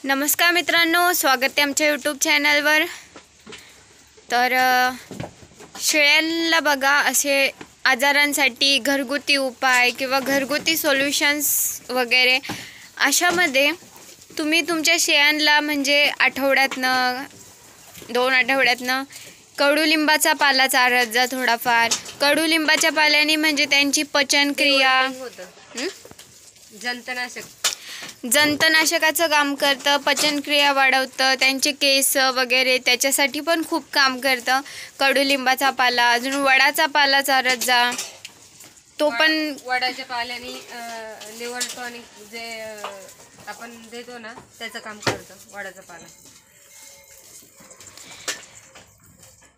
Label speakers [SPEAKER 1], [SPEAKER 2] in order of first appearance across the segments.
[SPEAKER 1] नमस्कार मित्रांनो, स्वागत आहे आमच्या यूट्यूब चॅनलवर। तर शेळ्यांना बघा असे आजारांसाठी घरगुती उपाय किंवा घरगुती सोल्युशन्स वगैरे अशामध्ये तुम्ही तुमच्या शेळ्यांना म्हणजे आठवड्यातनं 2 आठवड्यातनं कडुलिंबाचा पाला चारत जा थोडाफार। कडुलिंबाच्या पाल्याने म्हणजे त्यांची पचनक्रिया जंतनाशकाचं काम करतं, पचनक्रिया वाढवतं, त्यांचे केस वगैरे त्याच्यासाठी पण खूप काम करतं कडुलिंबाचा पाला। अजून वडाचा पाला चारत जा, तो पण
[SPEAKER 2] वडाच्या पाल्याने लिव्हर टॉनिक जे आपण देतो ना त्याचं काम करतं वडाचा पाला।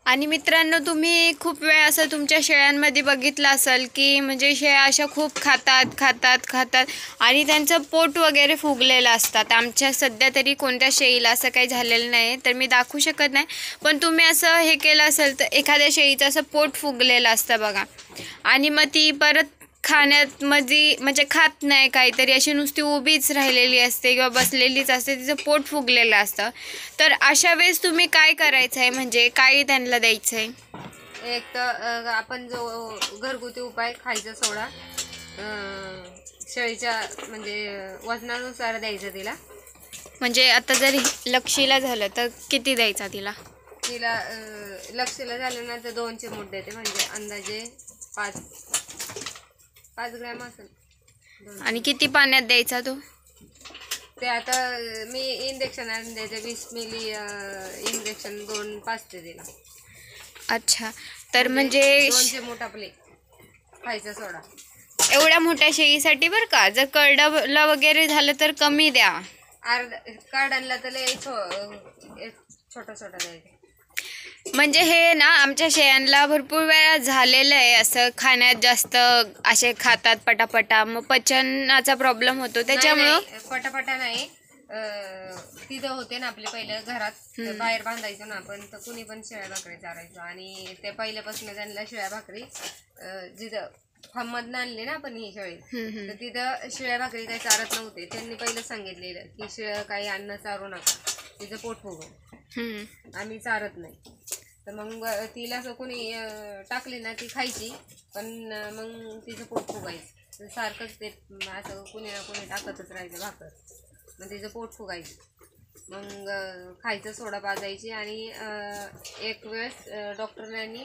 [SPEAKER 1] आणि मित्रांनो, तुम्ही खूप वेळ असं तुमच्या शेळ्यांमध्ये बघितलं असेल की म्हणजे शेळ्या अशा खूप खातात आणि त्यांचं पोट वगैरे फुगलेलं असतात। आमच्या सध्या तरी कोणत्या शेळीला असं काही झालेलं नाही, तर मी दाखवू शकत नाही, पण तुम्ही असं हे केलं असेल तर एखाद्या शेळीचं असं पोट फुगलेलं असतं बघा, आणि मग ती परत खाण्यात म्हणजे खात नाही, काहीतरी अशी नुसती उभीच राहिलेली असते किंवा बसलेलीच असते, तिचं पोट फुगलेलं असतं। तर अशा वेळेस तुम्ही काय करायचं आहे, म्हणजे काय त्यांना द्यायचं आहे?
[SPEAKER 2] एक तर आपण जो घरगुती उपाय खायचा सोडा शेळीच्या म्हणजे वजनानुसार द्यायचं तिला।
[SPEAKER 1] म्हणजे आता जर लक्षीला झालं तर किती द्यायचा तिला?
[SPEAKER 2] लक्षीला झालं ना तर 2 चिमूट देते, म्हणजे अंदाजे 5 ग्रॅम असेल।
[SPEAKER 1] आणि किती पाण्यात द्यायचा तो?
[SPEAKER 2] ते आता मी इंजेक्शन आणून द्यायचे 20 मिली इंजेक्शन 2 पाजते तिला।
[SPEAKER 1] अच्छा, तर म्हणजे
[SPEAKER 2] 2 चिमूट आपले खायचा सोडा
[SPEAKER 1] एवढ्या मोठ्या शेळीसाठी बरं का। जर करडला वगैरे झालं तर कमी द्या,
[SPEAKER 2] काढायला तर लय छोटा द्यायचा।
[SPEAKER 1] म्हणजे हे ना आमच्या शेळ्यांना भरपूर वेळा झालेलं आहे, असं खाण्यात जास्त असे खातात पटापटा, मग पचनाचा प्रॉब्लेम होतो त्याच्यामुळं।
[SPEAKER 2] पटापटा नाही, तिथं होते ना आपले पहिलं घरात बाहेर बांधायचो ना आपण, तर कुणी पण शेळ्या भाकरी चारायचो, आणि ते पहिल्यापासून त्यांना शेळ्या भाकरी जिथं फार्ममधनं आणली ना आपण ही शेळी, तर तिथं शेळ्या भाकरी काही चारत नव्हते। त्यांनी पहिलं सांगितलेलं की शेळ्या काही अन्न चारू नका, तिचं पोट फुगेल, आम्ही चारत नाही। तर मग तिला असं कोणी टाकली ना ती खायची, पण मग तिचं पोट फुगायचं सारखंच, ते असं कुणी ना कोणी टाकतच राहायचं भाकर, मग तिचं पोट फुगायचं। मग खायचं सोडा पाजायची, आणि एक वेळेस डॉक्टरांनी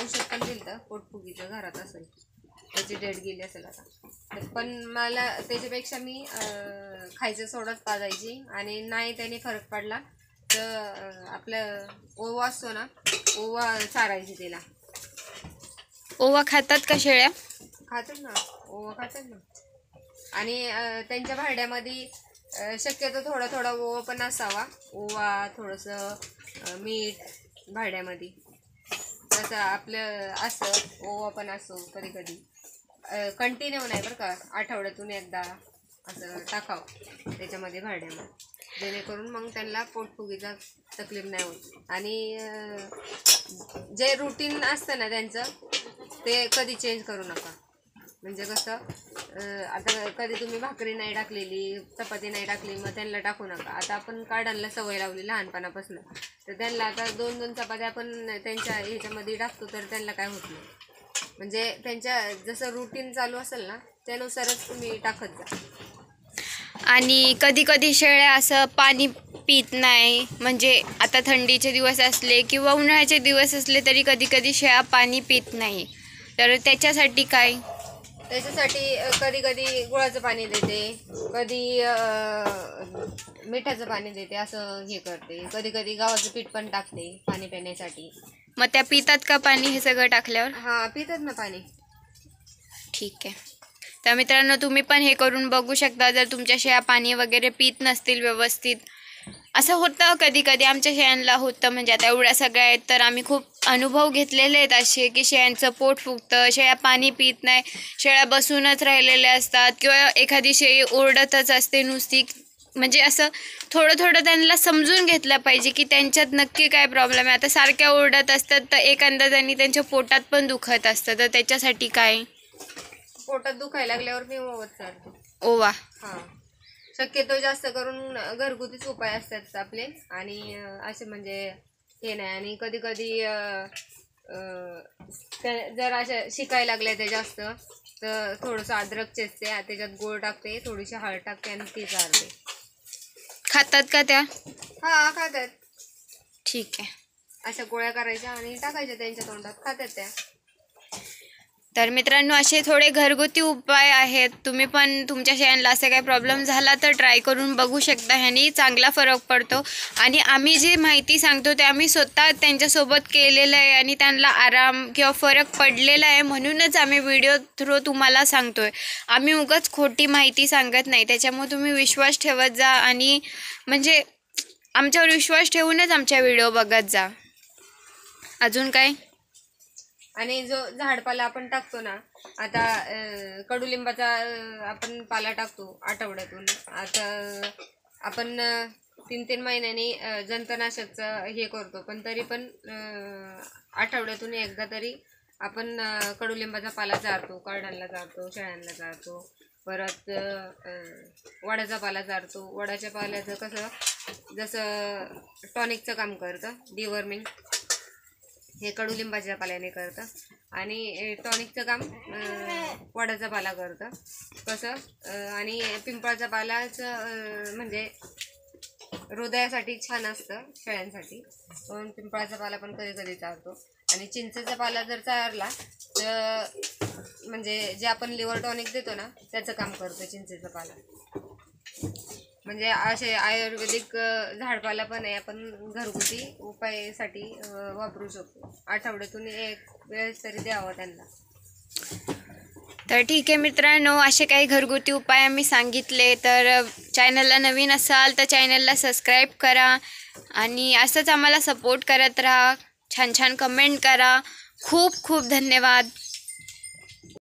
[SPEAKER 2] औषध पण दिलं होतं पोटफुगीचं, घरात असेल त्याची डेट गेली असेल आता, पण मला त्याच्यापेक्षा मी खायचं सोडाच पाजायची, आणि नाही त्याने फरक पडला तर आपलं ओवा असतो ना, ओवा चारायची तिला।
[SPEAKER 1] ओवा खातात का शेळ्या?
[SPEAKER 2] खातात ना, ओवा खातात ना। आणि त्यांच्या भांड्यामध्ये शक्यतो थोडा ओवा पण असावा, ओवा थोडंसं मीठ भांड्यामध्ये, तसं आपलं असं ओवा पण असो कधी कंटिन्यू नाही बरं का, आठवड्यातून एकदा असं टाकावं त्याच्यामध्ये भांड्यामध्ये, जेणेकरून मग त्यांना पोटफुगीचा तकलीफ नाही होत। आणि जे रुटीन असतं ना त्यांचं ते कधी चेंज करू नका, म्हणजे कसं आता कधी तुम्ही भाकरी नाही टाकलेली, चपाती नाही टाकली, मग त्यांना टाकू नका। आता आपण काढायला सवय लावली लहानपणापासून, तर त्यांना आता 2 चपात्या आपण त्यांच्या ह्याच्यामध्ये टाकतो तर त्यांना काय होत नाही, म्हणजे त्यांच्या जसं रुटीन चालू असेल ना त्यानुसारच तुम्ही टाकत जा।
[SPEAKER 1] आणि कधी शेळ्या असं पाणी पित नाही, म्हणजे आता थंडीचे दिवस असले किंवा उन्हाळ्याचे दिवस असले तरी कधी शेळ्या पाणी पित नाही, तर त्याच्यासाठी काय?
[SPEAKER 2] त्याच्यासाठी कधी गुळाचं पाणी देते, कधी मिठाचं पाणी देते, असं हे करते, कधी गव्हाचं पीठ पण टाकते पाणी पिण्यासाठी।
[SPEAKER 1] मग त्या पितात का पाणी हे सगळं टाकल्यावर?
[SPEAKER 2] हां, पितात ना पाणी।
[SPEAKER 1] ठीक आहे, तर मित्रांनो तुम्ही पण हे करून बघू शकता, जर तुमच्या शेळ्या पाणी वगैरे पित नसतील व्यवस्थित। असं होतं कधी आमच्या शेळ्यांना होतं, म्हणजे आता एवढ्या सगळ्या आहेत तर आम्ही खूप अनुभव घेतलेले आहेत असे की शेळ्यांचं पोट फुगतं, शेळ्या पाणी पित नाही, शेळ्या बसूनच राहिलेल्या असतात, किंवा एखादी शेळी ओरडतच असते नुसती। म्हणजे असं थोडं त्यांना समजून घेतलं पाहिजे की त्यांच्यात नक्की काय प्रॉब्लेम आहे। आता सारख्या ओरडत असतात तर एक अंदाजाने त्यांच्या पोटात पण दुखत असतं, तर त्याच्यासाठी काय?
[SPEAKER 2] पोटात दुखायला लागल्यावर मी ओवा चारते।
[SPEAKER 1] ओवा?
[SPEAKER 2] हां, शक्यतो जास्त करून घरगुतीच उपाय असतात आपले आणि असे म्हणजे हे नाही. आणि कधी कधी जर अशा शिकायला लागले ते जास्त तर थोडंसं अद्रक चेचते, त्याच्यात गोळ टाकते, थोडीशी हळद टाकते आणि ती चालते.
[SPEAKER 1] खातात का त्या?
[SPEAKER 2] हा खातात.
[SPEAKER 1] ठीक आहे.
[SPEAKER 2] अशा गोळ्या करायच्या आणि टाकायच्या त्यांच्या तोंडात, खातात त्या.
[SPEAKER 1] तर मित्रांनो, असे थोडे घरगुती उपाय आहेत. तुम्ही पण तुमच्या शेळ्यांना असा काही प्रॉब्लेम झाला तर ट्राय करून बघू शकता. ह्यानी चांगला फरक पडतो. आणि आम्ही जे माहिती सांगतो ते आम्ही स्वतः त्यांच्यासोबत केलेलं आहे आणि त्यांना आराम किंवा फरक पडलेला आहे, म्हणूनच आम्ही व्हिडिओ थ्रू तुम्हाला सांगतोय. आम्ही उगाच खोटी माहिती सांगत नाही. त्याच्यामुळे तुम्ही विश्वास ठेवत जा आणि म्हणजे आमच्यावर विश्वास ठेवूनच आमच्या व्हिडिओ बघत जा. अजून काय?
[SPEAKER 2] आणि जो झाडपाला आपण टाकतो ना, आता कडुलिंबाचा आपण पाला टाकतो आठवड्यातून. आता आपण 3-3 महिन्यांनी जंतनाशकचं हे करतो, पण तरी पण आठवड्यातून एकदा तरी आपण कडुलिंबाचा पाला चारतो, करडांना चारतो, शेळ्यांना चारतो. परत वडाचा पाला चारतो. वडाच्या पाल्याचं कसं जसं टॉनिकचं काम करतं, डिवॉर्मिंग, हे कडुलिंबाच्या पाल्याने करतं. आणि टॉनिकचं काम वडाचा पाला करतं. कसं आणि पिंपळाचा पालाचं म्हणजे हृदयासाठी छान असतं शेळ्यांसाठी, म्हणून पिंपळाचा पाला पण कधी कधी चारतो. आणि चिंचेचा पाला जर चारला तर म्हणजे जे आपण लिव्हर टॉनिक देतो ना त्याचं काम करतं चिंचेचा पाला. म्हणजे असे आयुर्वेदिक झाडपाला पण आहे, आपण घरगुती उपायासाठी वापरू शकतो. आठवड्यातून एक वेळेस तरी द्यावं त्यांना.
[SPEAKER 1] तर ठीक आहे मित्रांनो, असे काही घरगुती उपाय आम्ही सांगितले. तर चॅनलला नवीन असाल तर चॅनलला सबस्क्राईब करा आणि असंच आम्हाला सपोर्ट करत राहा. छान छान कमेंट करा. खूप खूप धन्यवाद.